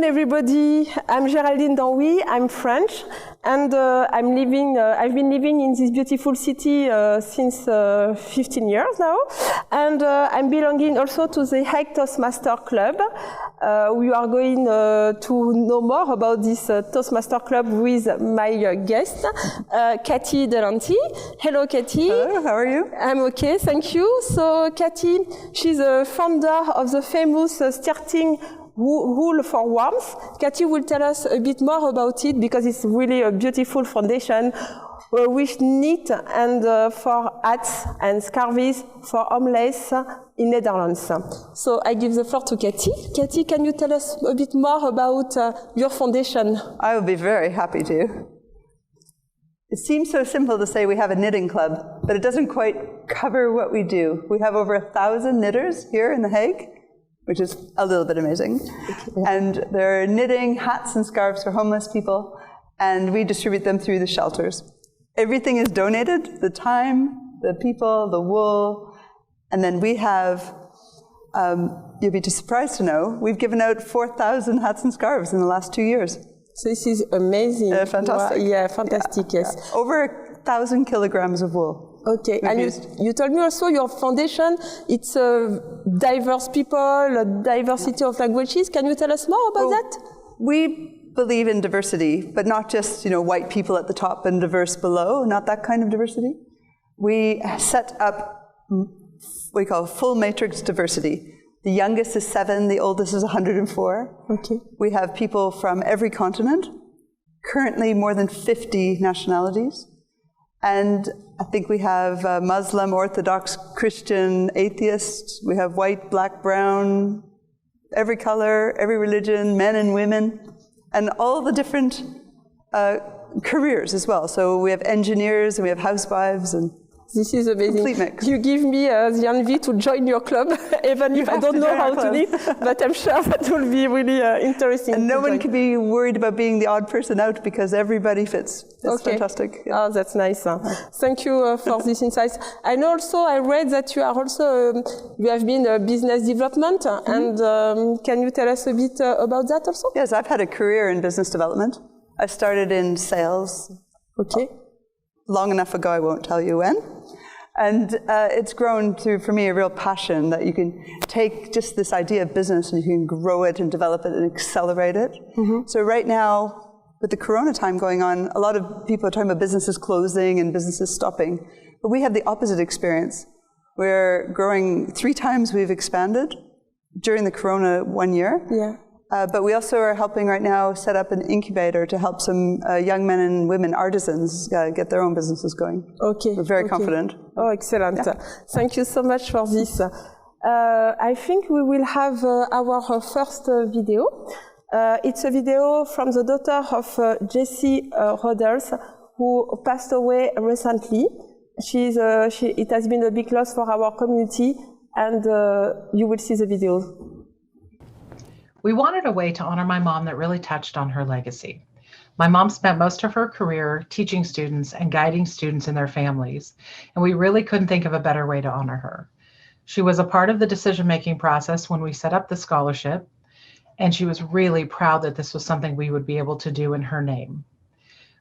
afternoon, everybody. I'm Géraldine Danwy. I'm French, and I've been living in this beautiful city since 15 years now, and I'm belonging also to the Hague Toastmaster Club. We are going to know more about this Toastmaster Club with my guest, Cathy Delanty. Hello, Cathy. Hello, how are you? I'm okay, thank you. So, Cathy, she's a founder of the famous Stichting Wool for Warmth. Cathy will tell us a bit more about it because it's really a beautiful foundation with knit and for hats and scarves for homeless in Netherlands. So I give the floor to Cathy. Cathy, can you tell us a bit more about your foundation? I will be very happy to. It seems so simple to say we have a knitting club, but it doesn't quite cover what we do. We have over 1,000 knitters here in The Hague, which is a little bit amazing. And they're knitting hats and scarves for homeless people, and we distribute them through the shelters. Everything is donated, the time, the people, the wool, and then we have, you'll be surprised to know, we've given out 4,000 hats and scarves in the last 2 years. So this is amazing. Fantastic. Yeah, fantastic, yes. Yeah. Over 1,000 kilograms of wool. Okay, and you told me also your foundation, it's diverse people, a diversity of languages. Can you tell us more about that? We believe in diversity, but not just, white people at the top and diverse below, not that kind of diversity. We set up what we call full matrix diversity. The youngest is 7, the oldest is 104. Okay. We have people from every continent, currently more than 50 nationalities. And I think we have Muslim, Orthodox, Christian, atheists. We have white, black, brown, every color, every religion, men and women, and all the different careers as well. So we have engineers and we have housewives and this is amazing. Complete mix. You give me the envy to join your club, even if I don't know how to knit, but I'm sure that will be really interesting. And no one can be worried about being the odd person out because everybody fits. That's fantastic. Yeah. Oh, that's nice. Thank you for this insight. I know also, I read that you are also, you have been business development, and can you tell us a bit about that also? Yes, I've had a career in business development. I started in sales. Okay. Long enough ago, I won't tell you when. And it's grown to, for me, a real passion that you can take just this idea of business and you can grow it and develop it and accelerate it. Mm-hmm. So right now, with the Corona time going on, a lot of people are talking about businesses closing and businesses stopping. But we have the opposite experience. We're growing 3 times we've expanded during the Corona 1 year. Yeah. But we also are helping right now set up an incubator to help some young men and women artisans get their own businesses going. Okay. We're very confident. Oh, excellent. Yeah. Thank you so much for this. I think we will have our first video. It's a video from the daughter of Jessie Roders, who passed away recently. It has been a big loss for our community, and you will see the video. We wanted a way to honor my mom that really touched on her legacy. My mom spent most of her career teaching students and guiding students and their families, and we really couldn't think of a better way to honor her. She was a part of the decision-making process when we set up the scholarship, and she was really proud that this was something we would be able to do in her name.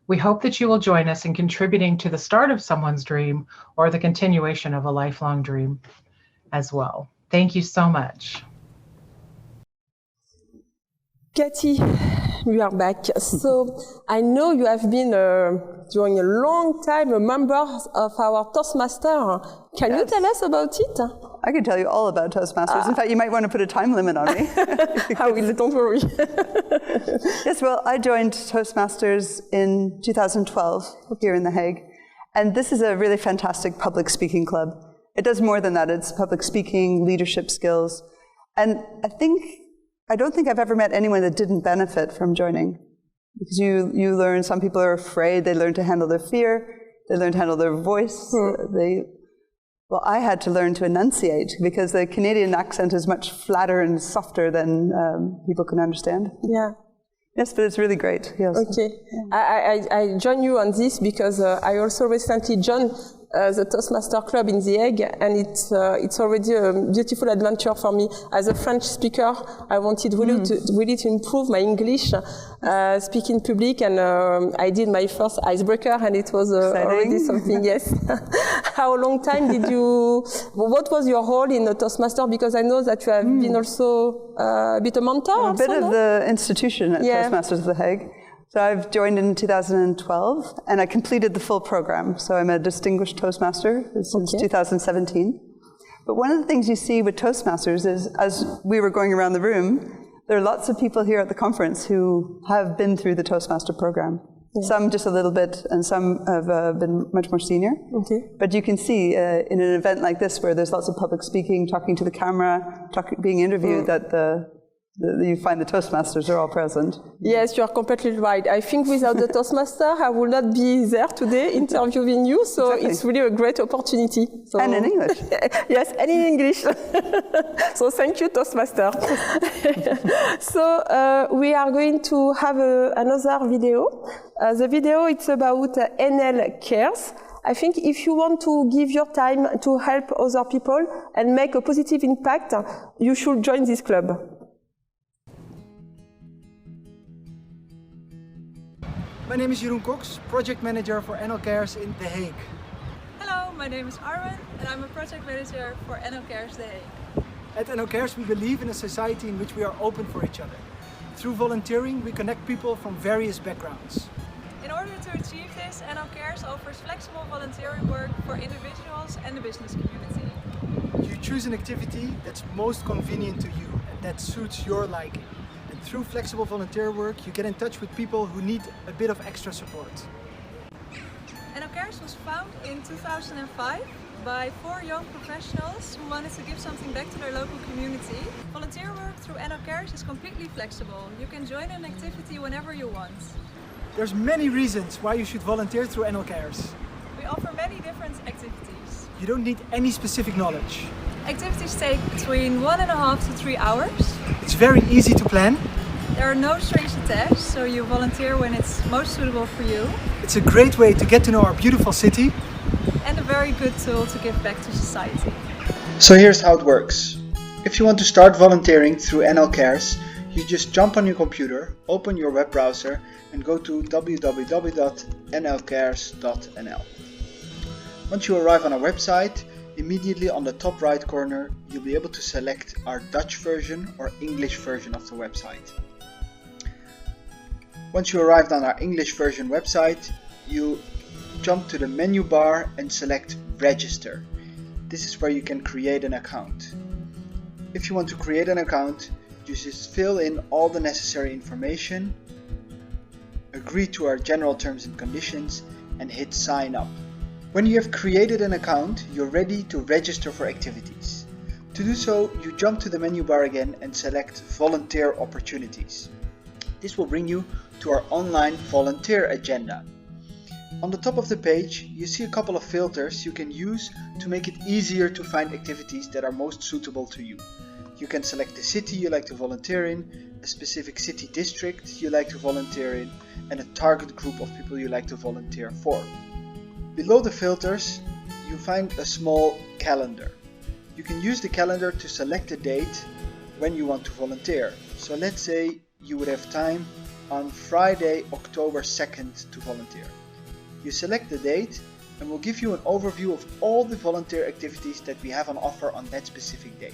We hope that you will join us in contributing to the start of someone's dream or the continuation of a lifelong dream as well. Thank you so much. Cathy, we are back. So I know you have been, during a long time, a member of our Toastmaster. Can you tell us about it? I can tell you all about Toastmasters. In fact, you might want to put a time limit on me. I will, don't worry. Yes, well, I joined Toastmasters in 2012 here in The Hague. And this is a really fantastic public speaking club. It does more than that. It's public speaking, leadership skills. And I don't think I've ever met anyone that didn't benefit from joining. Because you learn, some people are afraid, they learn to handle their fear, they learn to handle their voice. Well, I had to learn to enunciate because the Canadian accent is much flatter and softer than people can understand. Yeah. Yes, but it's really great. Yes. Okay. I join you on this because I also recently joined the Toastmaster Club in The Hague, and it's already a beautiful adventure for me. As a French speaker, I wanted really to improve my English, speaking public, and I did my first icebreaker, and it was already something, yes. How long time did you, what was your role in the Toastmaster? Because I know that you have been also a bit a mentor. A bit of the institution at Toastmasters of The Hague. So I've joined in 2012, and I completed the full program. So I'm a distinguished Toastmaster since 2017. But one of the things you see with Toastmasters is, as we were going around the room, there are lots of people here at the conference who have been through the Toastmaster program. Yeah. Some just a little bit, and some have been much more senior. Okay. But you can see in an event like this, where there's lots of public speaking, talking to the camera, being interviewed, that you find the Toastmasters are all present. Yes, you are completely right. I think without the Toastmaster, I would not be there today interviewing you. So It's really a great opportunity. So, and in English. Yes, and in English. So thank you, Toastmaster. So we are going to have another video. The video, it's about NL Cares. I think if you want to give your time to help other people and make a positive impact, you should join this club. My name is Jeroen Cox, Project Manager for NL Cares in The Hague. Hello, my name is Arwen and I'm a Project Manager for NL Cares The Hague. At NL Cares we believe in a society in which we are open for each other. Through volunteering we connect people from various backgrounds. In order to achieve this, NL Cares offers flexible volunteering work for individuals and the business community. You choose an activity that's most convenient to you and that suits your liking. Through flexible volunteer work, you get in touch with people who need a bit of extra support. NL Cares was founded in 2005 by 4 young professionals who wanted to give something back to their local community. Volunteer work through NL Cares is completely flexible. You can join an activity whenever you want. There's many reasons why you should volunteer through NL Cares. We offer many different activities. You don't need any specific knowledge. Activities take between 1.5 to 3 hours. It's very easy to plan. There are no strings attached, so you volunteer when it's most suitable for you. It's a great way to get to know our beautiful city. And a very good tool to give back to society. So here's how it works. If you want to start volunteering through NL Cares, you just jump on your computer, open your web browser and go to www.nlcares.nl. Once you arrive on our website, immediately on the top right corner, you'll be able to select our Dutch version or English version of the website. Once you arrived on our English version website, you jump to the menu bar and select Register. This is where you can create an account. If you want to create an account, you just fill in all the necessary information, agree to our general terms and conditions, and hit Sign Up. When you have created an account, you're ready to register for activities. To do so, you jump to the menu bar again and select Volunteer Opportunities. This will bring you to our online volunteer agenda. On the top of the page, you see a couple of filters you can use to make it easier to find activities that are most suitable to you. You can select the city you like to volunteer in, a specific city district you like to volunteer in, and a target group of people you like to volunteer for. Below the filters, you find a small calendar. You can use the calendar to select a date when you want to volunteer. So let's say you would have time on Friday, October 2nd to volunteer. You select the date and we'll give you an overview of all the volunteer activities that we have on offer on that specific day.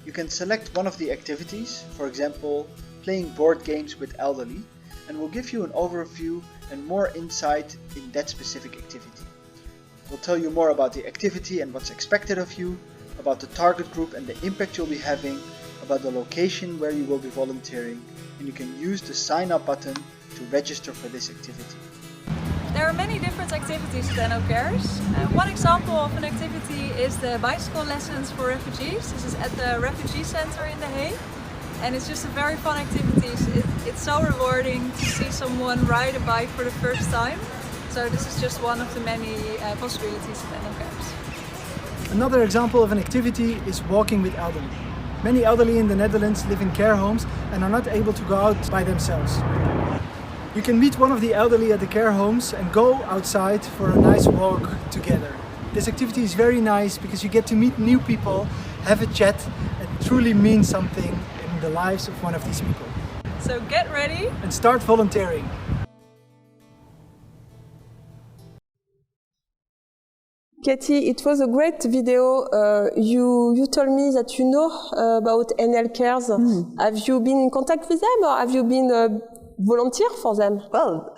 You can select one of the activities, for example, playing board games with elderly, and we'll give you an overview and more insight in that specific activity. We'll tell you more about the activity and what's expected of you, about the target group and the impact you'll be having, about the location where you will be volunteering, and you can use the sign up button to register for this activity. There are many different activities at NL Cares. One example of an activity is the bicycle lessons for refugees. This is at the Refugee Center in The Hague. And it's just a very fun activity. It's so rewarding to see someone ride a bike for the first time. So this is just one of the many possibilities at NL Cares. Another example of an activity is walking with elderly. Many elderly in the Netherlands live in care homes and are not able to go out by themselves. You can meet one of the elderly at the care homes and go outside for a nice walk together. This activity is very nice because you get to meet new people, have a chat, and truly mean something in the lives of one of these people. So get ready And start volunteering. Katie, it was a great video. You told me that you know about NL Cares. Have you been in contact with them, or have you been a volunteer for them? Well,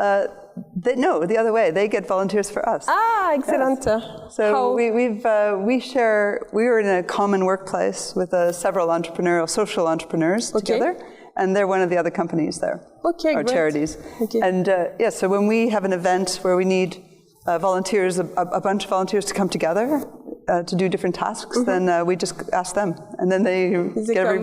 no, the other way. They get volunteers for us. Ah, excellent. Yes. So How? we were in a common workplace with several social entrepreneurs together, and they're one of the other companies there. Okay, our great. charities. Okay. And so when we have an event where we need volunteers, a bunch of volunteers to come together to do different tasks, then we just ask them, and then they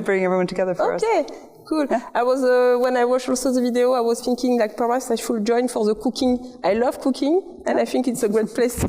bring everyone together for us. Okay, cool. Yeah. I was when I watched also the video, I was thinking like perhaps I should join for the cooking. I love cooking, and I think it's a great place.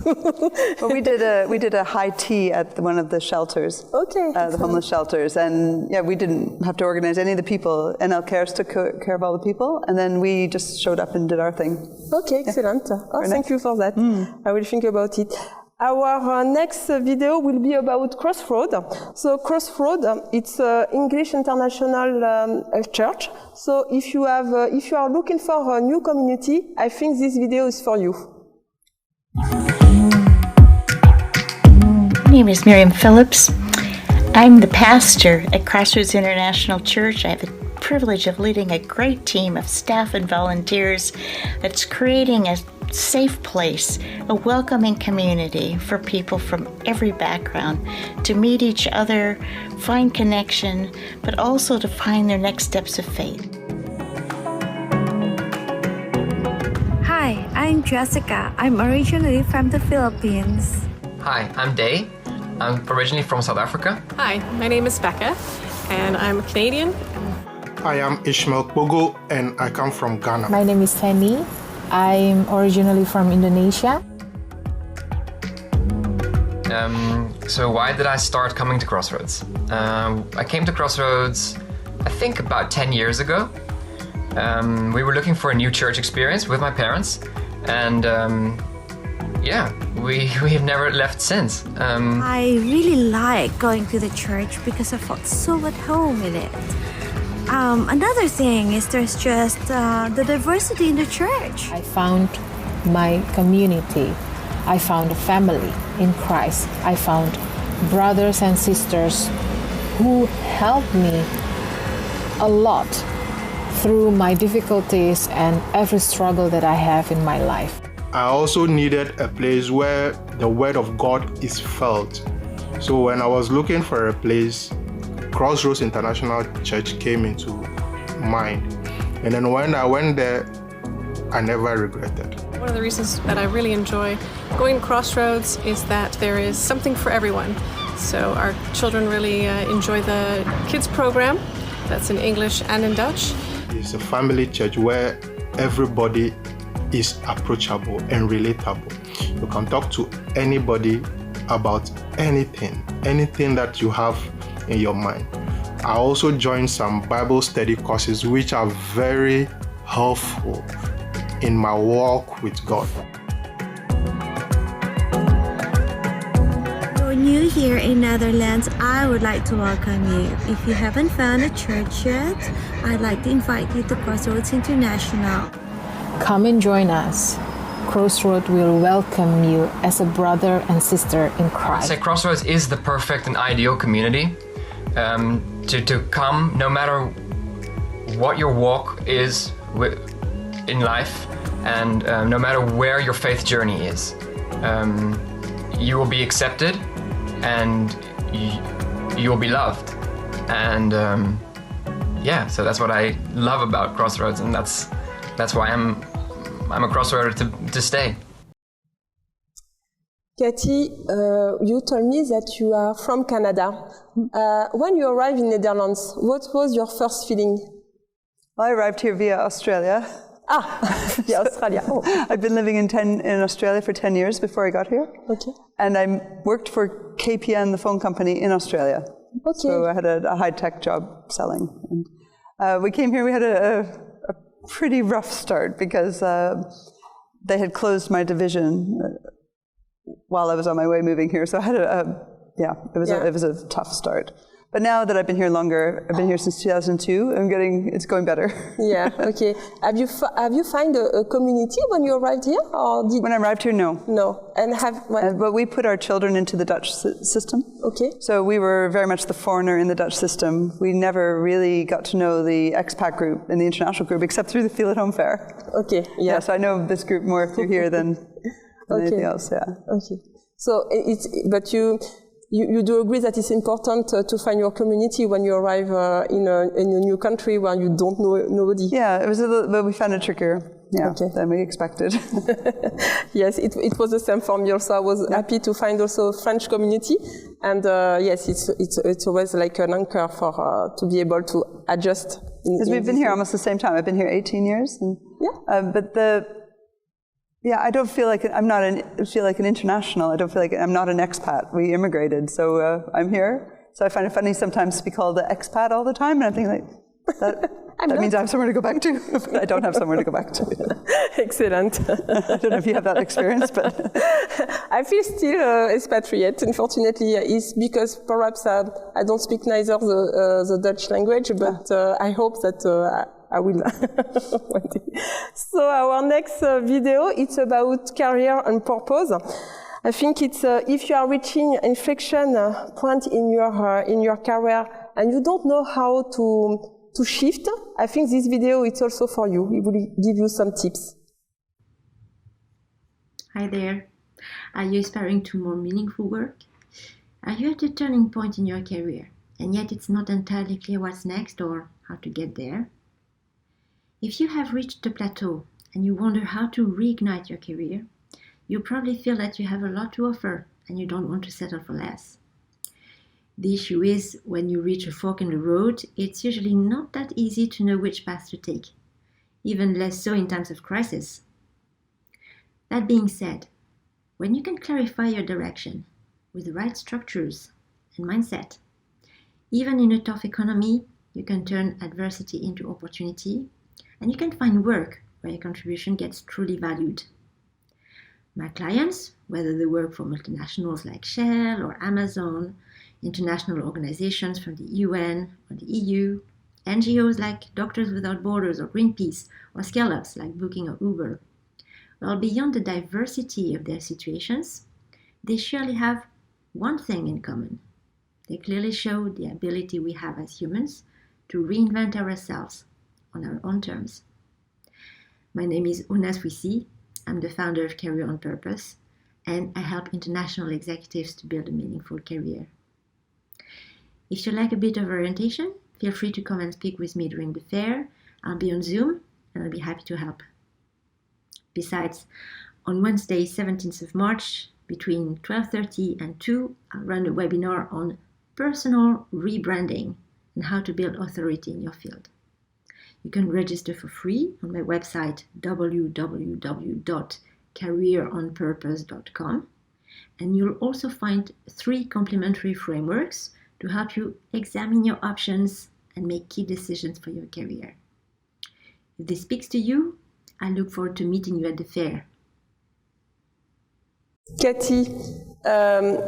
Well, we did a high tea at one of the shelters. Okay. The homeless shelters, and we didn't have to organize any of the people. NL Cares took care of all the people, and then we just showed up and did our thing. Okay, excellent. Oh, thank you for that. I will think about it. Our next video will be about Crossroad. So Crossroad, it's English International Church. So if you are looking for a new community, I think this video is for you. My name is Miriam Phillips. I'm the pastor at Crossroads International Church. I have the privilege of leading a great team of staff and volunteers that's creating a safe place, a welcoming community for people from every background to meet each other, find connection, but also to find their next steps of faith. Hi, I'm Jessica. I'm originally from the Philippines. Hi, I'm Day. I'm originally from South Africa. Hi, my name is Becca, and I'm Canadian. I am Ishmael Pogo, and I come from Ghana. My name is Fanny. I'm originally from Indonesia. So why did I start coming to Crossroads? I came to Crossroads, I think about 10 years ago. We were looking for a new church experience with my parents, and we have never left since. I really like going to the church because I felt so at home in it. Another thing is there's just the diversity in the church. I found my community. I found a family in Christ. I found brothers and sisters who helped me a lot through my difficulties and every struggle that I have in my life. I also needed a place where the word of God is felt. So when I was looking for a place, Crossroads International Church came into mind. And then when I went there, I never regretted. One of the reasons that I really enjoy going to Crossroads is that there is something for everyone. So our children really enjoy the kids program. That's in English and in Dutch. It's a family church where everybody is approachable and relatable. You can talk to anybody about anything that you have in your mind. I also joined some Bible study courses which are very helpful in my walk with God. You're new here in Netherlands, I would like to welcome you. If you haven't found a church yet, I'd like to invite you to Crossroads International. Come and join us. Crossroads will welcome you as a brother and sister in Christ. I'd say Crossroads is the perfect and ideal community to come, no matter what your walk is in life, and no matter where your faith journey is. You will be accepted, and you will be loved. And so that's what I love about Crossroads, and that's why I'm a Crossroader to stay. Katie, you told me that you are from Canada. When you arrived in Netherlands, what was your first feeling? Well, I arrived here via Australia. Via Australia. Oh. I'd been living in Australia for 10 years before I got here. Okay. And I worked for KPN, the phone company, in Australia. Okay. So I had a high-tech job selling. And we came here, we had a pretty rough start because they had closed my division while I was on my way moving here. So I had it was a tough start. But now that I've been here longer, I've been here since 2002, it's going better. Yeah, okay. Have you found a community when you arrived here? When I arrived here, no. No. And but we put our children into the Dutch system. Okay. So we were very much the foreigner in the Dutch system. We never really got to know the expat group and the international group except through the Feel at Home Fair. Okay, yeah. So I know this group more through here than anything else, yeah. Okay. So you do agree that it's important to find your community when you arrive in a new country where you don't know nobody? Yeah, but we found it trickier than we expected. Yes, it was the same for me also. I was happy to find also a French community, and yes, it's always like an anchor for to be able to adjust. Because we've been here almost the same time. I've been here 18 years, and I don't feel like feel like an international. I don't feel like I'm not an expat. We immigrated, so I'm here. So I find it funny sometimes to be called an expat all the time, and I'm thinking like that means I have somewhere to go back to. But I don't have somewhere to go back to. Excellent. I don't know if you have that experience, but I feel still expatriate. Unfortunately, it's because perhaps I don't speak neither the Dutch language, but I hope that. I will one day. So our next video, it's about career and purpose. I think it's if you are reaching an inflection point in your career and you don't know how to shift, I think this video is also for you. It will give you some tips. Hi there. Are you aspiring to more meaningful work? Are you at a turning point in your career and yet it's not entirely clear what's next or how to get there? If you have reached a plateau and you wonder how to reignite your career, you probably feel that you have a lot to offer and you don't want to settle for less. The issue is, when you reach a fork in the road, it's usually not that easy to know which path to take, even less so in times of crisis. That being said, when you can clarify your direction with the right structures and mindset, even in a tough economy, you can turn adversity into opportunity, and you can find work where your contribution gets truly valued. My clients, whether they work for multinationals like Shell or Amazon, international organizations from the UN or the EU, NGOs like Doctors Without Borders or Greenpeace, or scale-ups like Booking or Uber, well, beyond the diversity of their situations, they surely have one thing in common. They clearly show the ability we have as humans to reinvent ourselves on our own terms. My name is Una Swissy. I'm the founder of Career on Purpose, and I help international executives to build a meaningful career. If you like a bit of orientation, feel free to come and speak with me during the fair. I'll be on Zoom, and I'll be happy to help. Besides, on Wednesday, 17th of March, between 12:30 and 2, I'll run a webinar on personal rebranding and how to build authority in your field. You can register for free on my website www.careeronpurpose.com, and you'll also find 3 complimentary frameworks to help you examine your options and make key decisions for your career. If this speaks to you, I look forward to meeting you at the fair. Cathy,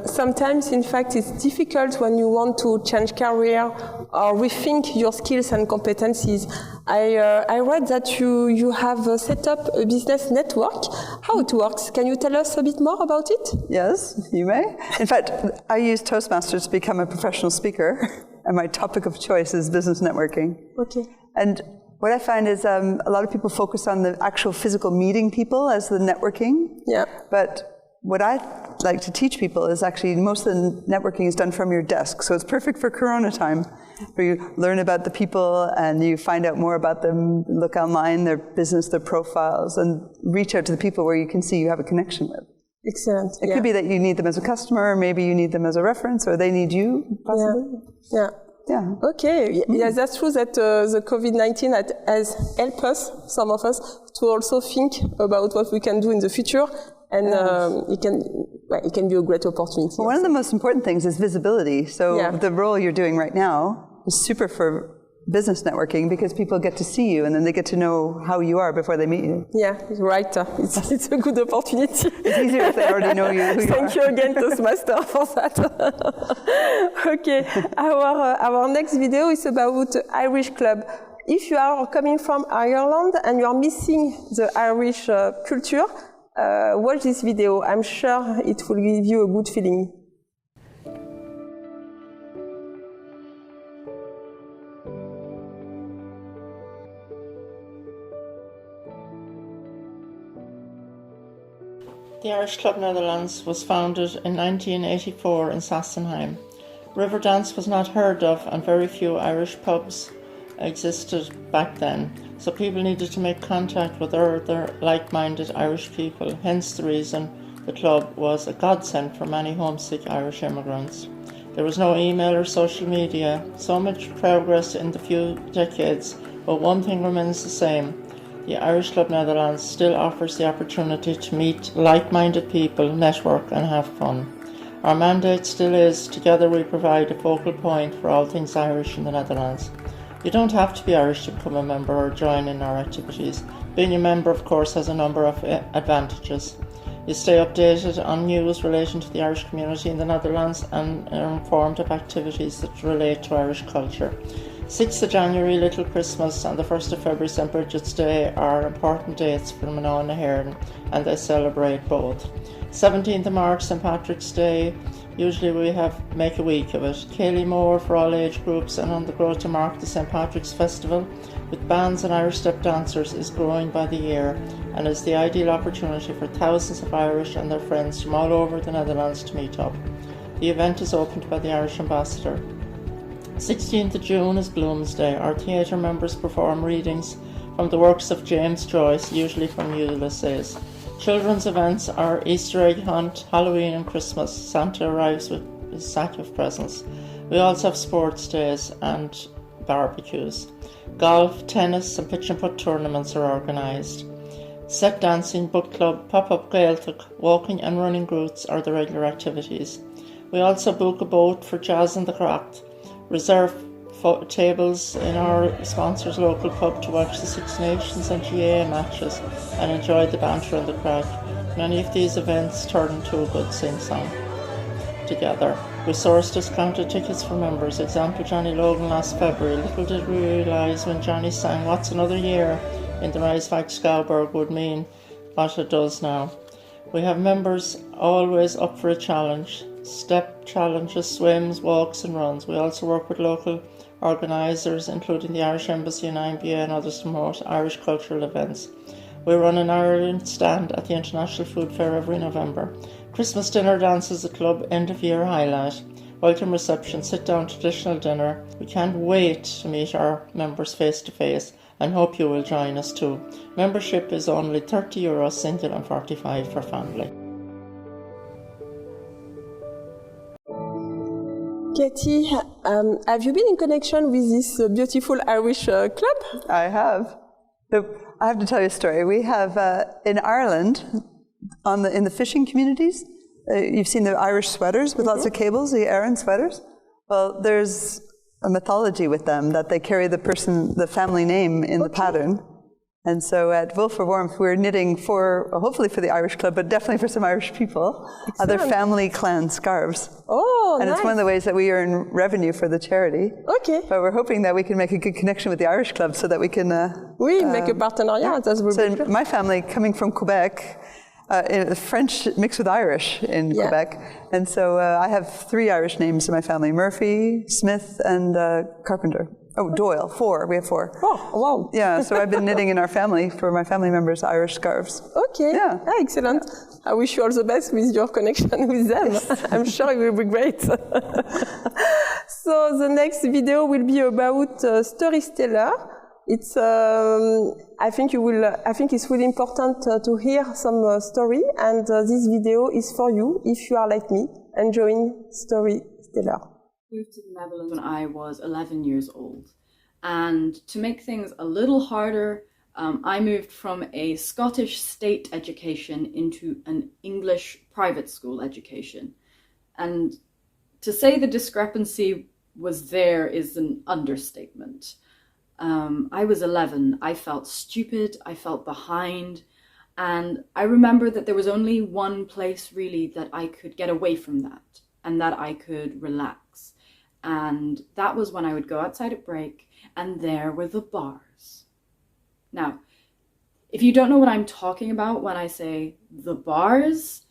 sometimes in fact it's difficult when you want to change career or rethink your skills and competencies. I read that you have set up a business network. How it works? Can you tell us a bit more about it? Yes, you may. In fact, I use Toastmasters to become a professional speaker, and my topic of choice is business networking. Okay. And what I find is a lot of people focus on the actual physical meeting people as the networking. Yeah. But what I like to teach people is actually most of the networking is done from your desk. So it's perfect for Corona time, where you learn about the people and you find out more about them, look online, their business, their profiles, and reach out to the people where you can see you have a connection with. Excellent. It could be that you need them as a customer, or maybe you need them as a reference, or they need you, possibly. Yeah. Yeah. Okay. Yes, that's true that the COVID-19 has helped us, some of us, to also think about what we can do in the future. And it can be a great opportunity. Well, one of the most important things is visibility. So the role you're doing right now is super for business networking because people get to see you and then they get to know how you are before they meet you. Yeah, right. It's a good opportunity. It's easier if they already know you. Thank you again, Toastmaster, for that. Okay, our next video is about Irish Club. If you are coming from Ireland and you are missing the Irish culture, watch this video. I'm sure it will give you a good feeling. The Irish Club Netherlands was founded in 1984 in Sassenheim. River dance was not heard of and very few Irish pubs existed back then, so people needed to make contact with other like-minded Irish people, hence the reason the club was a godsend for many homesick Irish immigrants. There was no email or social media, so much progress in the few decades, but one thing remains the same. The Irish Club Netherlands still offers the opportunity to meet like-minded people, network and have fun. Our mandate still is, together we provide a focal point for all things Irish in the Netherlands. You don't have to be Irish to become a member or join in our activities. Being a member, of course, has a number of advantages. You stay updated on news relating to the Irish community in the Netherlands and are informed of activities that relate to Irish culture. 6th of January, Little Christmas, and the 1st of February, St. Bridget's Day are important dates for Mná na hÉireann, and they celebrate both. 17th of March, St. Patrick's Day, usually we make a week of it. Céilí Mór for all age groups, and on the Grove to mark the St. Patrick's Festival with bands and Irish step dancers is growing by the year and is the ideal opportunity for thousands of Irish and their friends from all over the Netherlands to meet up. The event is opened by the Irish Ambassador. 16th of June is Bloomsday. Our theatre members perform readings from the works of James Joyce, usually from Ulysses. Children's events are Easter egg hunt, Halloween and Christmas. Santa arrives with a sack of presents. We also have sports days and barbecues. Golf, tennis and pitch and putt tournaments are organised. Set dancing, book club, pop-up Gaeltacht, walking and running routes are the regular activities. We also book a boat for Jazz in the Crocht. Reserve tables in our sponsor's local pub to watch the Six Nations and GAA matches and enjoy the banter and the crack. Many of these events turn into a good sing-song together. We sourced discounted tickets for members. Example, Johnny Logan last February. Little did we realise when Johnny sang What's Another Year in the Reiswijk Schouwburg would mean what it does now. We have members always up for a challenge. Step challenges, swims, walks and runs. We also work with local organisers, including the Irish Embassy and IMBA and others to promote Irish cultural events. We run an Ireland stand at the International Food Fair every November. Christmas dinner dance is a club end-of-year highlight. Welcome reception, sit-down traditional dinner. We can't wait to meet our members face-to-face and hope you will join us too. Membership is only €30 single and €45 for family. Katie, have you been in connection with this beautiful Irish club? I have. I have to tell you a story. We have in Ireland, in the fishing communities, you've seen the Irish sweaters with lots of cables, the Aran sweaters. Well, there's a mythology with them that they carry the family name in the pattern. And so at Wool for Warmth, we're knitting hopefully for the Irish Club, but definitely for some Irish people, other family clan scarves. Oh, and nice. It's one of the ways that we earn revenue for the charity. Okay. But we're hoping that we can make a good connection with the Irish Club so that we can... make a partenariat. So my family, coming from Quebec, French mixed with Irish in Quebec. And so I have 3 Irish names in my family, Murphy, Smith, and Carpenter. Oh, Doyle, 4. We have 4. Oh, wow. Yeah, so I've been knitting in our family for my family members Irish scarves. Okay. Yeah. Excellent. I wish you all the best with your connection with them. I'm sure it will be great. So the next video will be about Storysteller. It's I think it's really important to hear some story, and this video is for you if you are like me enjoying Storysteller. Moved to the Netherlands when I was 11 years old, and to make things a little harder, I moved from a Scottish state education into an English private school education, and to say the discrepancy was there is an understatement. I was 11. I felt stupid. I felt behind. And I remember that there was only one place really that I could get away from that and that I could relax. And that was when I would go outside at break, and there were the bars. Now, if you don't know what I'm talking about when I say the bars,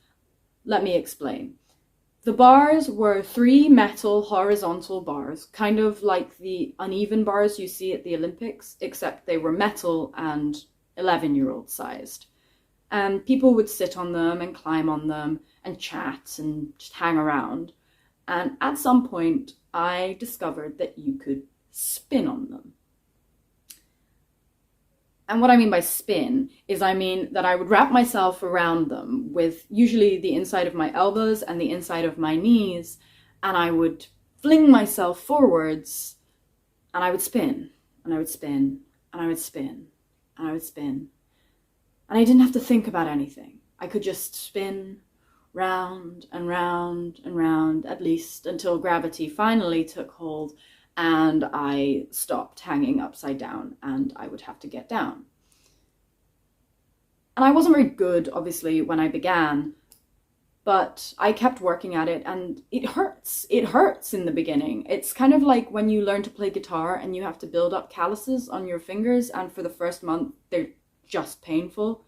let me explain. The bars were 3 metal horizontal bars, kind of like the uneven bars you see at the Olympics, except they were metal and 11-year-old sized. And people would sit on them and climb on them and chat and just hang around. And at some point, I discovered that you could spin on them. And what I mean by spin is I mean that I would wrap myself around them with usually the inside of my elbows and the inside of my knees, and I would fling myself forwards, and I would spin, and I would spin, and I would spin, and I would spin. And I didn't have to think about anything. I could just spin round and round and round, at least until gravity finally took hold and I stopped hanging upside down and I would have to get down. And I wasn't very good, obviously, when I began, but I kept working at it, and it hurts. It hurts in the beginning. It's kind of like when you learn to play guitar and you have to build up calluses on your fingers, and for the first month, they're just painful.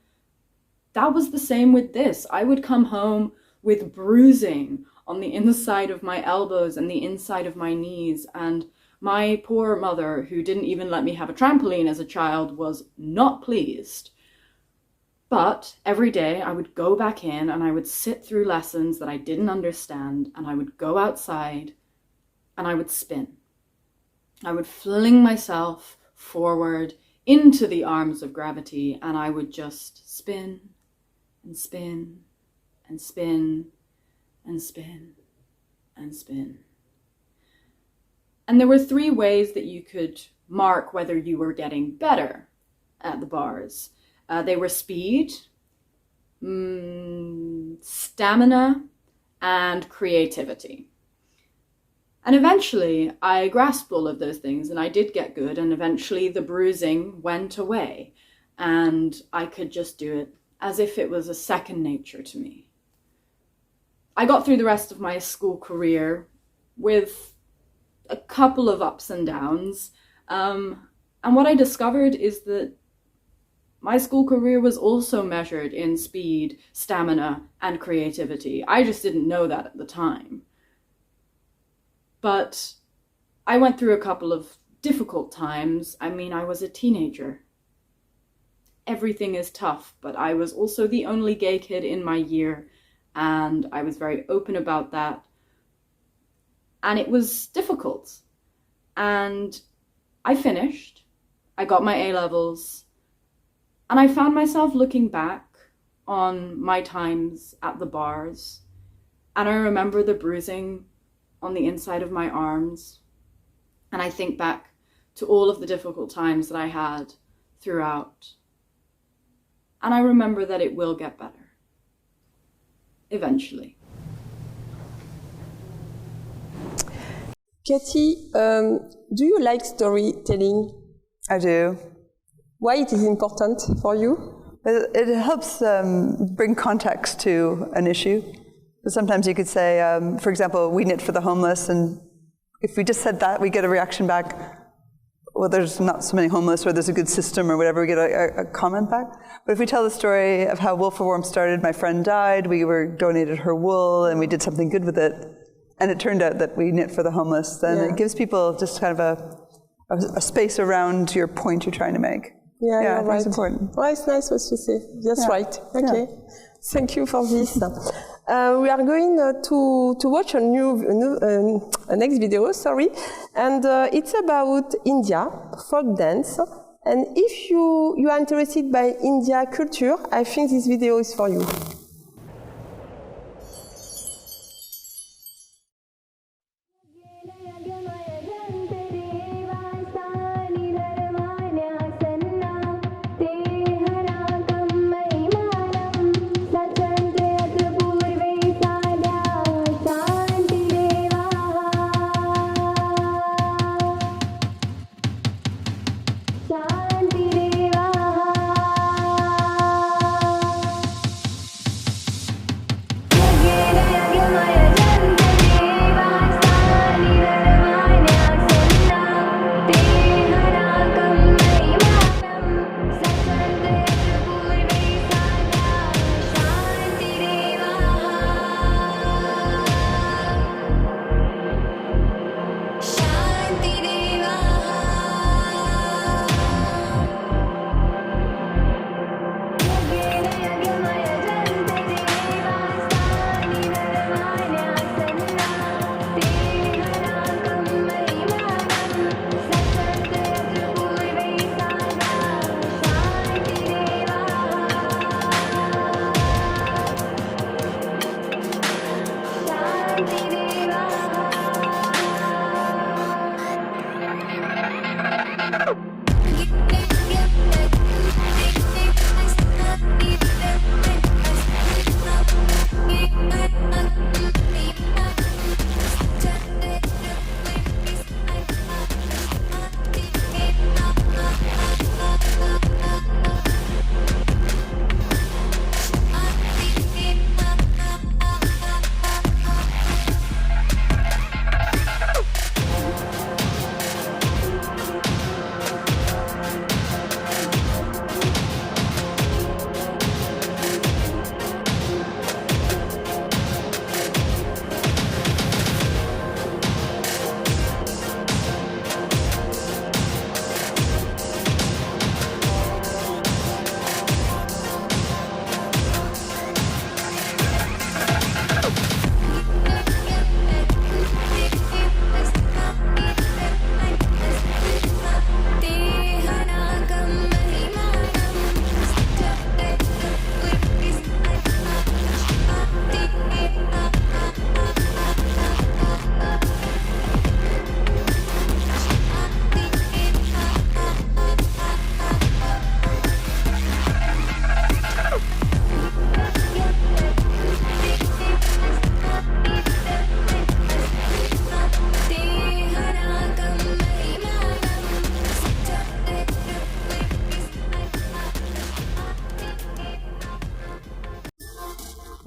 That was the same with this. I would come home with bruising on the inside of my elbows and the inside of my knees, and my poor mother, who didn't even let me have a trampoline as a child, was not pleased. But every day I would go back in and I would sit through lessons that I didn't understand, and I would go outside and I would spin. I would fling myself forward into the arms of gravity, and I would just spin and spin and spin and spin and spin. And there were 3 ways that you could mark whether you were getting better at the bars. They were speed, stamina, and creativity. And eventually I grasped all of those things, and I did get good, and eventually the bruising went away, and I could just do it as if it was a second nature to me. I got through the rest of my school career with a couple of ups and downs, and what I discovered is that my school career was also measured in speed, stamina, and creativity. I just didn't know that at the time. But I went through a couple of difficult times. I mean, I was a teenager. Everything is tough, but I was also the only gay kid in my year, and I was very open about that. And it was difficult. And I finished. I got my A-levels. And I found myself looking back on my times at the bars. And I remember the bruising on the inside of my arms. And I think back to all of the difficult times that I had throughout. And I remember that it will get better. Eventually. Katie, do you like storytelling? I do. Why it is important for you? It helps bring context to an issue. Sometimes you could say, for example, we knit for the homeless, and if we just said that, we get a reaction back, well, there's not so many homeless, or there's a good system, or whatever, we get a comment back. But if we tell the story of how Wool for Warmth started, my friend died, we donated her wool, and we did something good with it, and it turned out that we knit for the homeless, then it gives people just kind of a space around your point you're trying to make. Yeah, I think right. it's important. Oh, it's nice what you say. That's right. Okay. Yeah. Thank you for this. We are going to watch a next video, and it's about India, folk dance. And if you are interested by India culture, I think this video is for you.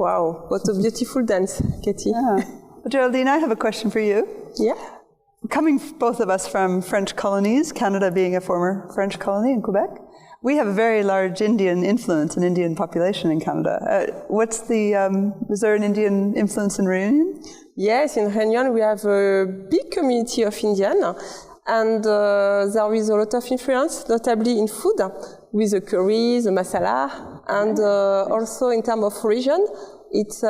Wow, what a beautiful dance, Katie. Yeah. Geraldine, I have a question for you. Yeah. Coming both of us from French colonies, Canada being a former French colony in Quebec, we have a very large Indian influence, an Indian population in Canada. Is there an Indian influence in Réunion? Yes, in Réunion we have a big community of Indian, and there is a lot of influence, notably in food, with the curry, the masala, and also in terms of region, it's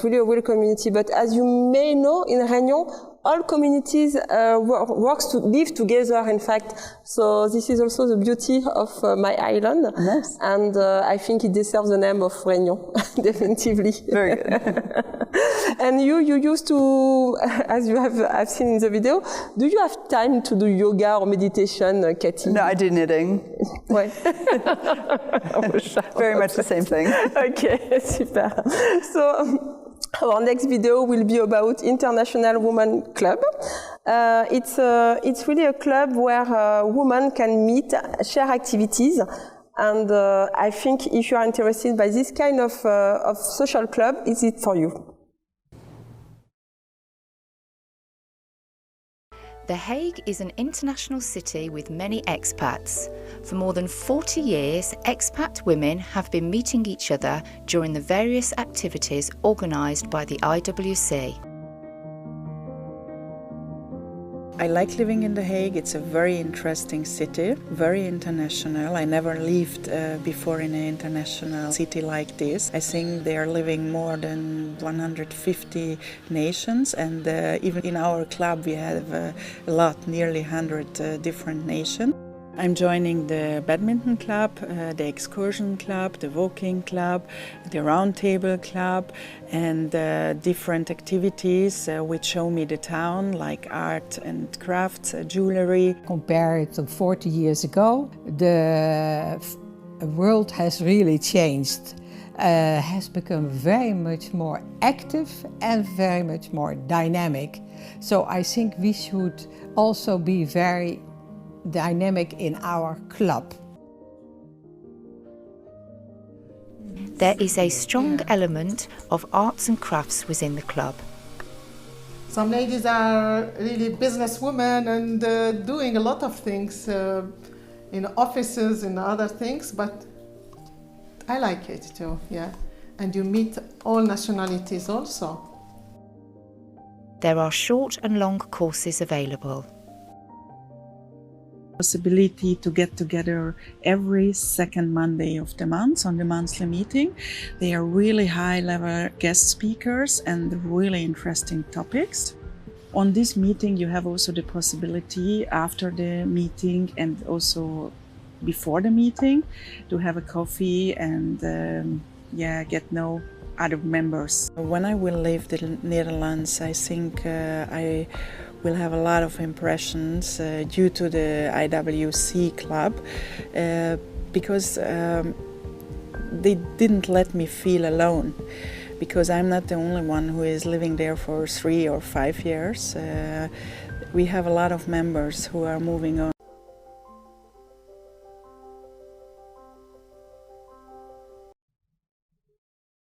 really a real community. But as you may know, in Réunion, all communities works to live together, in fact. So this is also the beauty of my island. Nice. And I think it deserves the name of Réunion, definitively. Very good. And you used to, as you have seen in the video, do you have time to do yoga or meditation, Katie? No, I do knitting. Ouais. Very much the same thing. Okay, super. So, our next video will be about International Women Club. It's really a club where women can meet, share activities, and I think if you are interested by this kind of social club, is it for you? The Hague is an international city with many expats. For more than 40 years, expat women have been meeting each other during the various activities organised by the IWC. I like living in The Hague. It's a very interesting city, very international. I never lived before in an international city like this. I think they are living more than 150 nations, and even in our club we have a lot, nearly 100 different nations. I'm joining the badminton club, the excursion club, the walking club, the roundtable club, and different activities which show me the town, like art and crafts, jewelry. Compared to 40 years ago, the world has really changed. Has become very much more active and very much more dynamic. So I think we should also be very dynamic in our club. There is a strong element of arts and crafts within the club. Some ladies are really businesswomen and doing a lot of things in offices and other things, but I like it too, yeah. And you meet all nationalities also. There are short and long courses available. Possibility to get together every second Monday of the month on the monthly meeting. They are really high-level guest speakers and really interesting topics. On this meeting you have also the possibility after the meeting and also before the meeting to have a coffee and get know other members. When I will leave the Netherlands, I think I will have a lot of impressions due to the IWC club because they didn't let me feel alone, because I'm not the only one who is living there for 3 or 5 years. We have a lot of members who are moving on.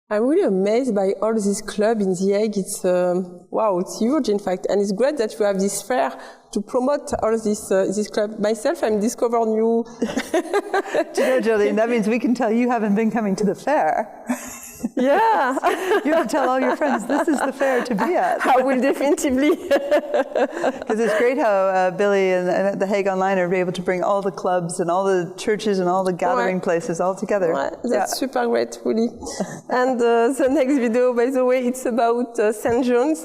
I'm really amazed by all this club in The Hague. It's wow, it's huge, in fact, and it's great that you have this fair to promote all this club. Myself, I'm discovering new. Do you know, Jolene, that means we can tell you haven't been coming to the fair. Yeah. You have to tell all your friends this is the fair to be at. I will definitely. Because it's great how Billy and the Hague Online are able to bring all the clubs and all the churches and all the gathering places all together. That's super great, really. And the next video, by the way, it's about St. John's.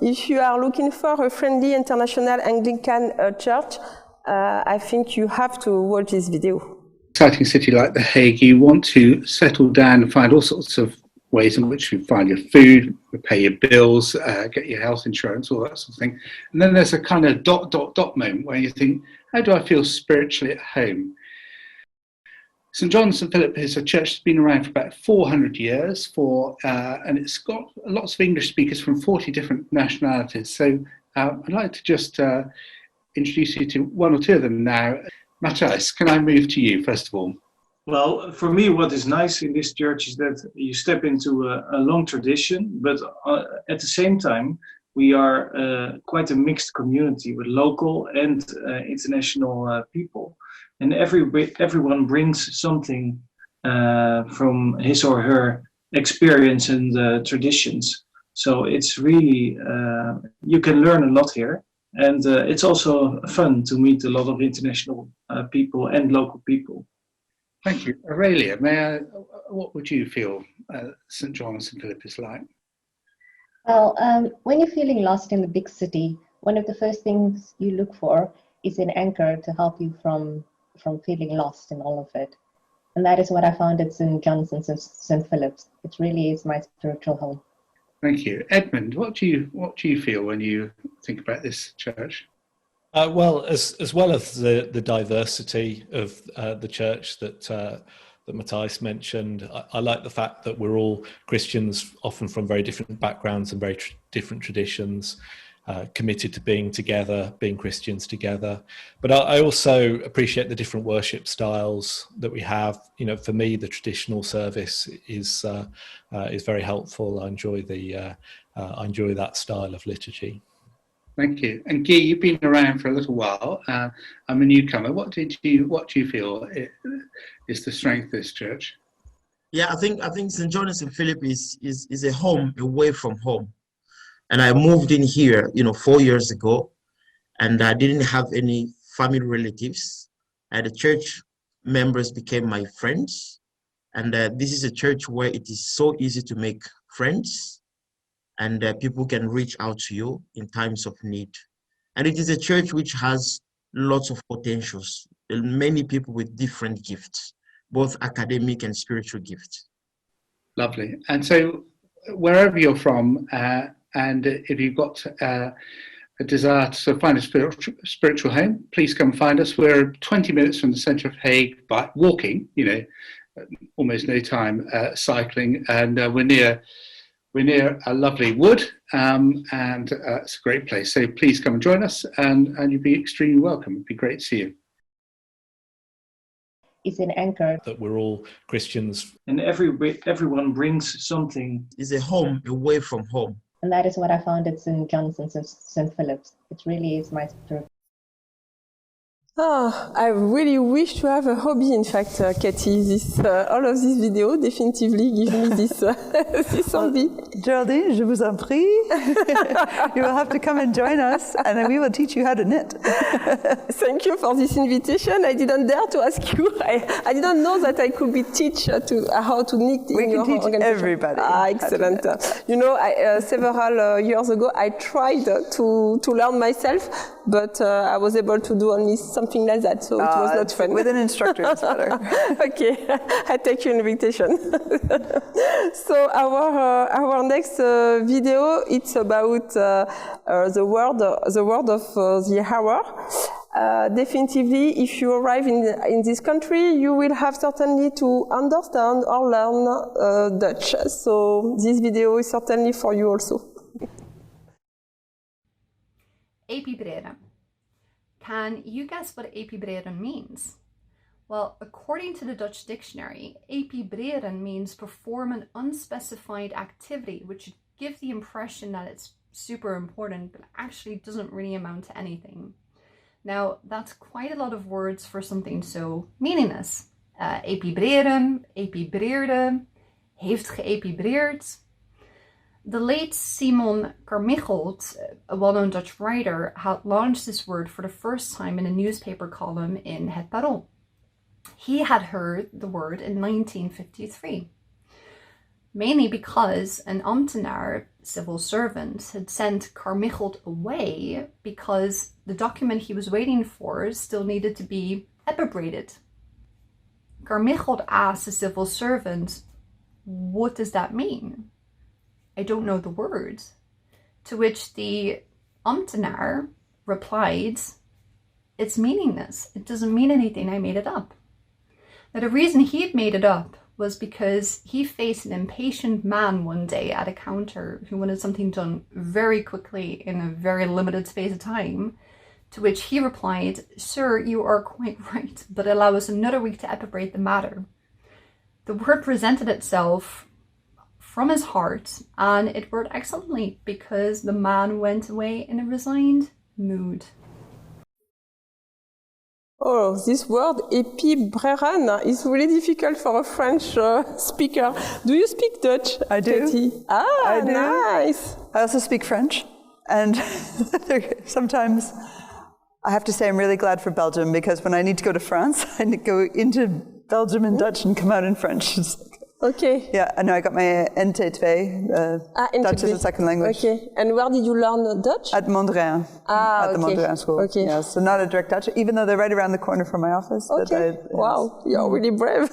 If you are looking for a friendly international Anglican church, I think you have to watch this video. Exciting city like The Hague, you want to settle down and find all sorts of ways in which you find your food, pay your bills, get your health insurance, all that sort of thing. And then there's a kind of ... moment where you think, how do I feel spiritually at home? St. John St. Philip is a church that's been around for about 400 years, and it's got lots of English speakers from 40 different nationalities. So I'd like to just introduce you to one or two of them now. Matthijs, can I move to you first of all? Well, for me, what is nice in this church is that you step into a long tradition, but at the same time, we are quite a mixed community with local and international people. And everyone brings something from his or her experience and traditions. So it's really, you can learn a lot here. And it's also fun to meet a lot of international people and local people. Thank you. Aurelia, what would you feel St. John and St. Philip is like? Well, when you're feeling lost in the big city, one of the first things you look for is an anchor to help you from feeling lost in all of it. And that is what I found at St. John's and St. Philip's. It really is my spiritual home. Thank you. Edmund, what do you feel when you think about this church? Well, as well as the diversity of the church that Matthias mentioned, I like the fact that we're all Christians, often from very different backgrounds and very different traditions, committed to being together, being Christians together. But I also appreciate the different worship styles that we have. You know, for me, the traditional service is very helpful. I enjoy that style of liturgy. Thank you. And Guy, you've been around for a little while. I'm a newcomer. What do you feel is the strength of this church? Yeah, I think St. John and St. Philip is a home away from home. And I moved in here, 4 years ago, and I didn't have any family relatives. The church members became my friends. And this is a church where it is so easy to make friends. And people can reach out to you in times of need. And it is a church which has lots of potentials, many people with different gifts, both academic and spiritual gifts. Lovely. And so wherever you're from, and if you've got a desire to find a spiritual home, please come find us. We're 20 minutes from the centre of Hague by walking, almost no time cycling, and we're near a lovely wood, and it's a great place. So please come and join us, and you'll be extremely welcome. It'd be great to see you. It's an anchor. That we're all Christians. And everyone brings something. It's a home away from home. And that is what I found at St. John's and St. Philip's. It really is my spiritual. I really wish to have a hobby, in fact, Cathy. All of this video definitely give me this hobby. Geraldine, je vous en prie. You will have to come and join us, and then we will teach you how to knit. Thank you for this invitation. I didn't dare to ask you. I didn't know that I could be teach how to knit in your organization. We can teach everybody. Excellent. Several years ago, I tried to learn myself, but I was able to do only something like that, so it was not fun. With an instructor, it's better. Okay, I take your invitation. So our next video, it's about the word of the hour. Definitely, if you arrive in this country, you will have certainly to understand or learn Dutch. So this video is certainly for you also. Epibreren. Can you guess what epibreren means? Well, according to the Dutch dictionary, epibreren means perform an unspecified activity, which should give the impression that it's super important, but actually doesn't really amount to anything. Now, that's quite a lot of words for something so meaningless. Epibreren, epibreerde, heeft geëpibreerd. The late Simon Carmichaelt, a well-known Dutch writer, had launched this word for the first time in a newspaper column in Het Parool. He had heard the word in 1953, mainly because an ambtenaar, civil servant, had sent Carmichaelt away because the document he was waiting for still needed to be epibrated. Carmichaelt asked the civil servant, "What does that mean? I don't know the word." To which the ambtenaar replied, "It's meaningless. It doesn't mean anything. I made it up." Now, the reason he had made it up was because he faced an impatient man one day at a counter who wanted something done very quickly in a very limited space of time, to which he replied, "Sir, you are quite right, but allow us another week to epibrate the matter." The word presented itself from his heart, and it worked excellently because the man went away in a resigned mood. Oh, this word épibréran is really difficult for a French speaker. Do you speak Dutch? I do. Katie? I do. Nice. I also speak French, and sometimes I have to say I'm really glad for Belgium, because when I need to go to France, I need to go into Belgium in Dutch and come out in French. Okay. Yeah, I know I got my NT2, Dutch as a second language. Okay. And where did you learn Dutch? At Mondrian. At the Mondrian school. Okay. Yeah, so not a direct Dutch, even though they're right around the corner from my office. Okay. Wow, you're really brave.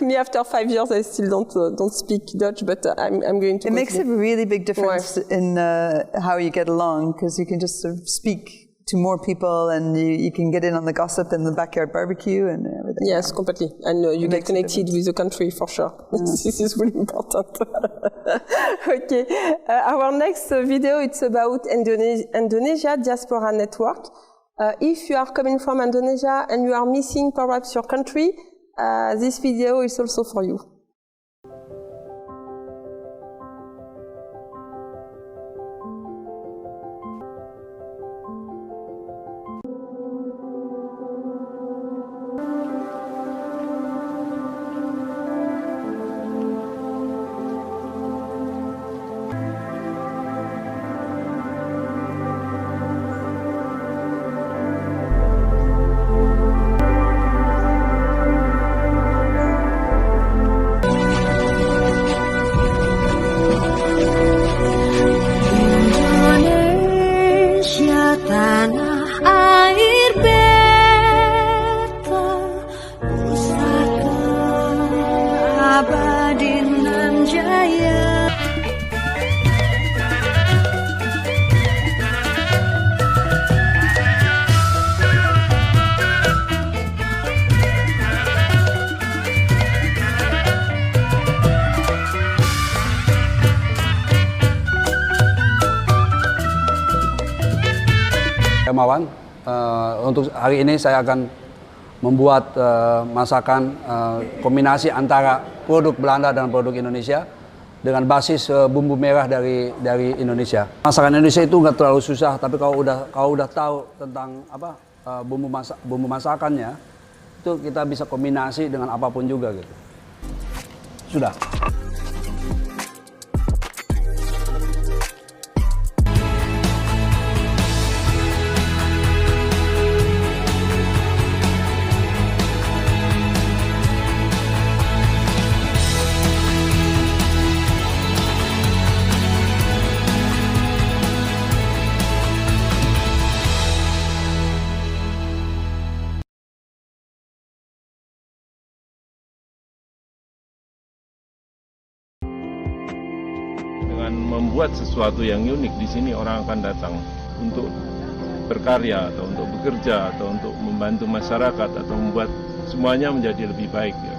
Me, after 5 years, I still don't speak Dutch, but I'm going to. It makes a really big difference in how you get along, because you can just sort of speak to more people, and you can get in on the gossip in the backyard barbecue and everything. Yes, completely. And you get connected with the country for sure. This is really important. Okay. Our next video, it's about Indonesia Diaspora Network. If you are coming from Indonesia and you are missing perhaps your country, this video is also for you. Hermawan, untuk hari ini saya akan membuat masakan kombinasi antara produk Belanda dan produk Indonesia dengan basis bumbu merah dari Indonesia. Masakan Indonesia itu nggak terlalu susah, tapi kalau udah tahu tentang apa bumbu masakannya, itu kita bisa kombinasi dengan apapun juga gitu. Sudah. Membuat sesuatu yang unik di sini, orang akan datang untuk berkarya atau untuk bekerja atau untuk membantu masyarakat atau membuat semuanya menjadi lebih baik ya.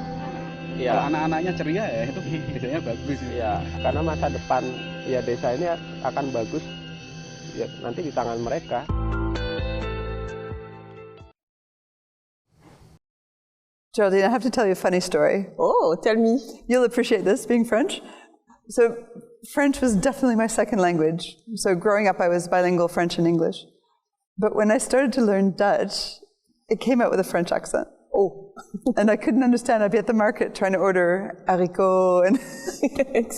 Ya, anak-anaknya ceria ya, itu biasanya bagus. Ya, karena masa depan ya desa ini akan bagus ya nanti di tangan mereka. Geraldine, I have to tell you a funny story. Oh, tell me. You'll appreciate this, being French. So French was definitely my second language. So growing up, I was bilingual French and English. But when I started to learn Dutch, it came out with a French accent. Oh. And I couldn't understand. I'd be at the market trying to order haricots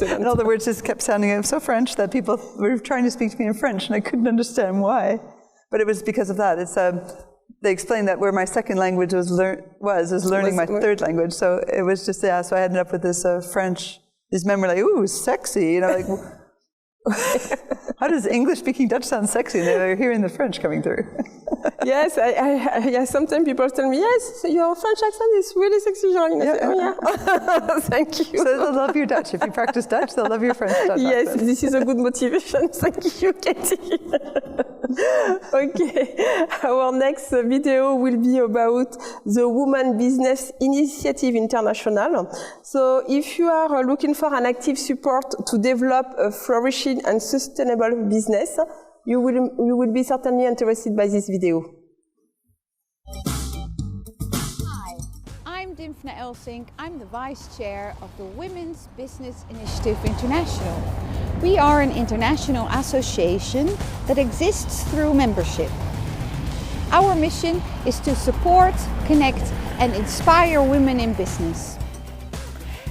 and all the words just kept sounding so French that people were trying to speak to me in French, and I couldn't understand why. But it was because of that. It's they explained that where my second language was learning my third language. So it was just, so I ended up with this French. These men were like, ooh, sexy. You know, like, how does English-speaking Dutch sound sexy? And they were hearing the French coming through. Yes, yes, sometimes people tell me, yes, your French accent is really sexy, Geraldine. Yeah. Thank you. So they'll love your Dutch. If you practice Dutch, they'll love your French Dutch Yes, accent. this is a good motivation. Thank you, Katie. Okay, our next video will be about the Women Business Initiative International. So if you are looking for an active support to develop a flourishing and sustainable business, you will be certainly interested by this video. Hi, I'm Dim Daphne Elsink. I'm the Vice Chair of the Women's Business Initiative International. We are an international association that exists through membership. Our mission is to support, connect and inspire women in business.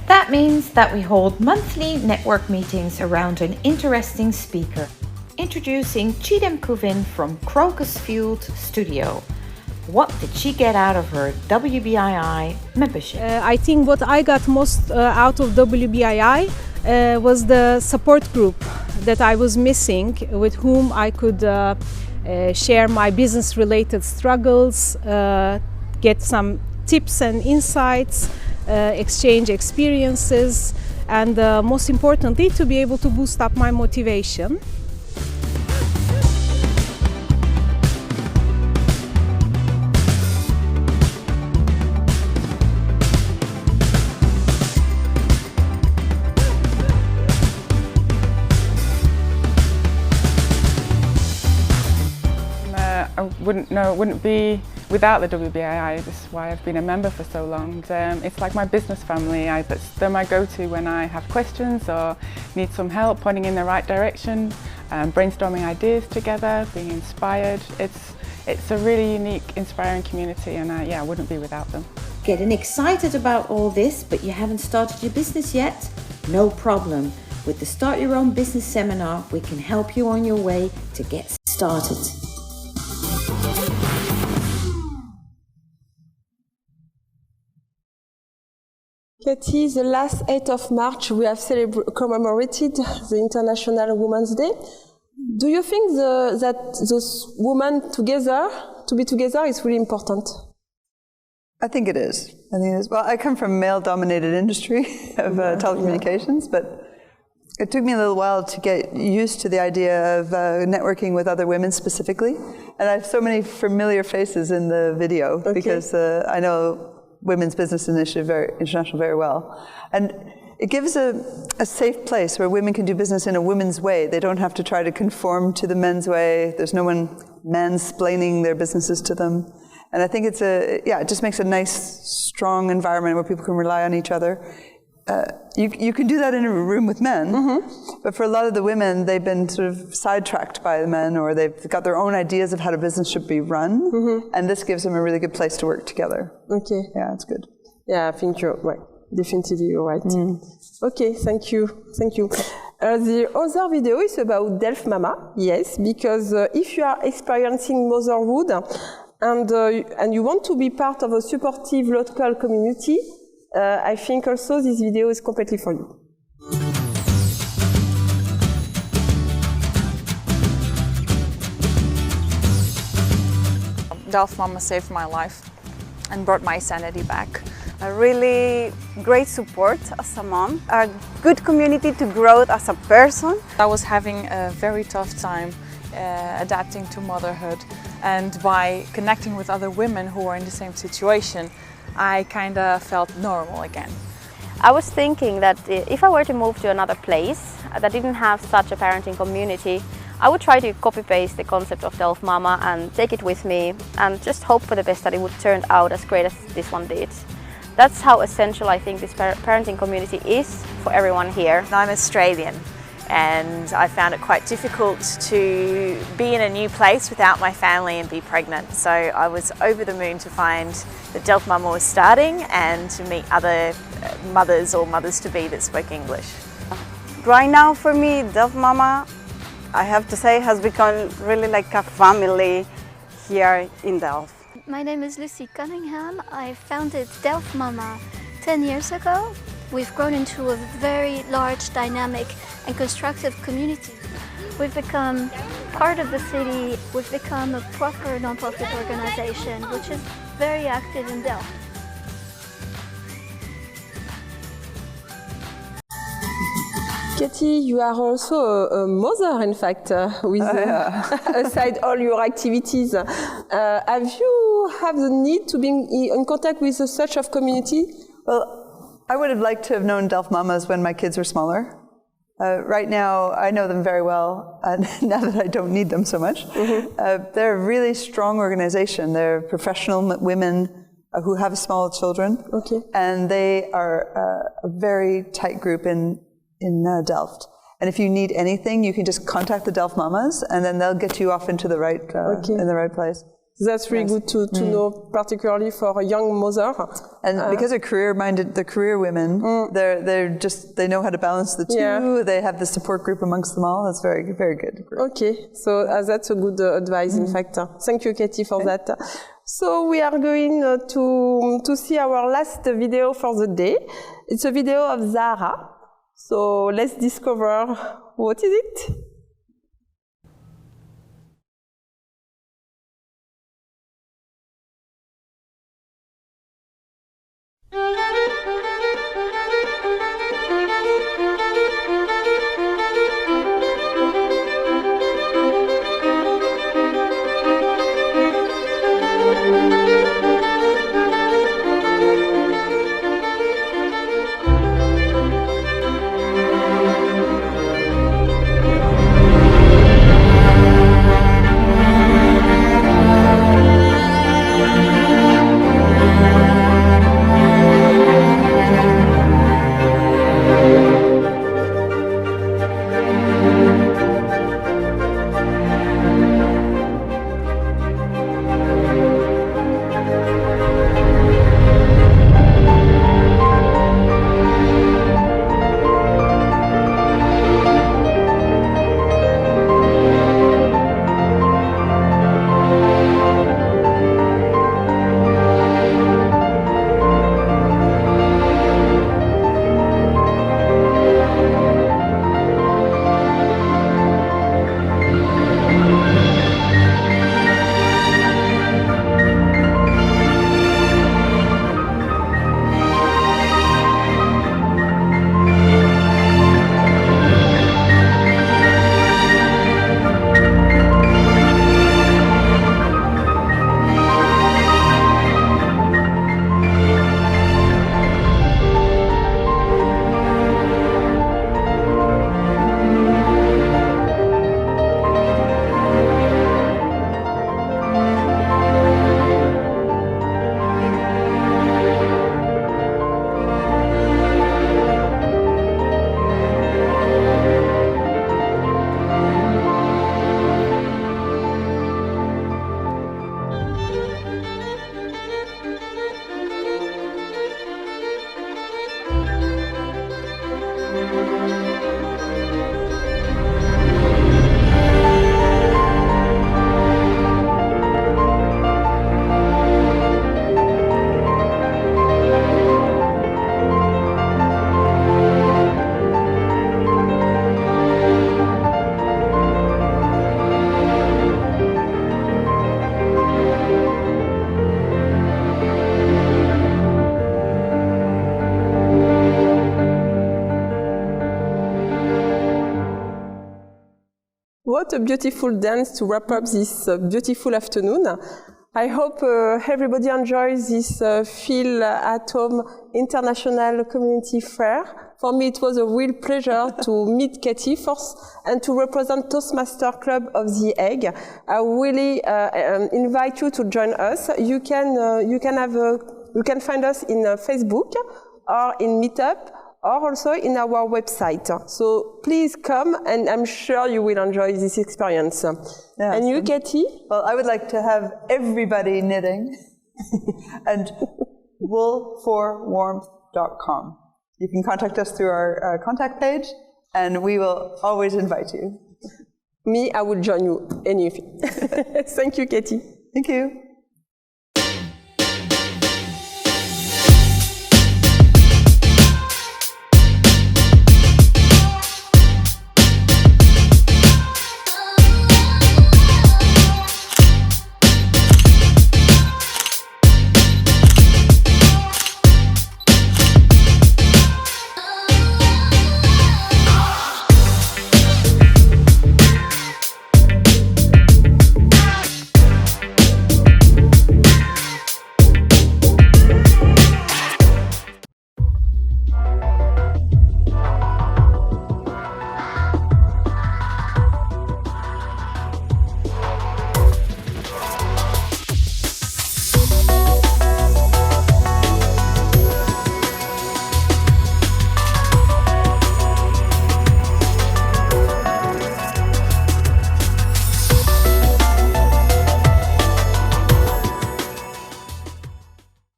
That means that we hold monthly network meetings around an interesting speaker. Introducing Chidem Kuvin from Crocus Field Studio. What did she get out of her WBII membership? I think what I got most out of WBII was the support group that I was missing, with whom I could share my business-related struggles, get some tips and insights, exchange experiences, and most importantly, to be able to boost up my motivation. I wouldn't be without the WBII. This is why I've been a member for so long. It's like my business family. They're my go-to when I have questions or need some help pointing in the right direction, brainstorming ideas together, being inspired. It's a really unique, inspiring community, and I wouldn't be without them. Getting excited about all this, but you haven't started your business yet? No problem. With the Start Your Own Business seminar, we can help you on your way to get started. Katie, the last 8th of March we have commemorated the International Women's Day. Do you think that those women to be together is really important? I think it is. Well, I come from a male-dominated industry of telecommunications, but it took me a little while to get used to the idea of networking with other women specifically. And I have so many familiar faces in the video because I know Women's Business Initiative International very well. And it gives a safe place where women can do business in a women's way. They don't have to try to conform to the men's way. There's no one mansplaining their businesses to them. And I think it just makes a nice, strong environment where people can rely on each other. You can do that in a room with men, but for a lot of the women, they've been sort of sidetracked by the men, or they've got their own ideas of how the business should be run, and this gives them a really good place to work together. Okay. Yeah, it's good. Yeah, I think you're right. Definitely you're right. Okay, thank you. The other video is about Delft Mama, yes, because if you are experiencing motherhood and you want to be part of a supportive local community, I think also this video is completely for you. Delft Mama saved my life and brought my sanity back. A really great support as a mom, a good community to grow as a person. I was having a very tough time adapting to motherhood, and by connecting with other women who are in the same situation, I kind of felt normal again. I was thinking that if I were to move to another place that didn't have such a parenting community, I would try to copy-paste the concept of Delft Mama and take it with me and just hope for the best that it would turn out as great as this one did. That's how essential I think this parenting community is for everyone here. I'm Australian, and I found it quite difficult to be in a new place without my family and be pregnant. So I was over the moon to find that Delft Mama was starting and to meet other mothers or mothers-to-be that spoke English. Right now for me, Delft Mama, I have to say, has become really like a family here in Delft. My name is Lucy Cunningham. I founded Delft Mama 10 years ago. We've grown into a very large, dynamic and constructive community. We've become part of the city. We've become a proper non-profit organization, which is very active in Delft. Katie, you are also a mother, in fact, with aside all your activities. Have you had the need to be in contact with such a community? Well, I would have liked to have known Delft Mamas when my kids were smaller. Right now, I know them very well, now that I don't need them so much. They're a really strong organization. They're professional women who have small children. Okay. And they are a very tight group in Delft. And if you need anything, you can just contact the Delft Mamas, and then they'll get you off into the right in the right place. That's really good to know, particularly for a young mother. And because they're career-minded, the career women, they know how to balance the two. Yeah. They have the support group amongst them all. That's very, very good. Okay, so that's a good advice, in fact. Thank you, Katie, for that. So we are going to see our last video for the day. It's a video of Zara. So let's discover what is it. What a beautiful dance to wrap up this beautiful afternoon. I hope everybody enjoys this Feel at Home International Community Fair. For me, it was a real pleasure to meet Katie first and to represent Toastmaster Club of The Hague. I really invite you to join us. You can find us in Facebook or in Meetup, or also in our website. So please come, and I'm sure you will enjoy this experience. Yeah, and you, Katie? Well, I would like to have everybody knitting and wool4warmth.com. You can contact us through our contact page, and we will always invite you. Me, I will join you anything. Thank you, Katie. Thank you.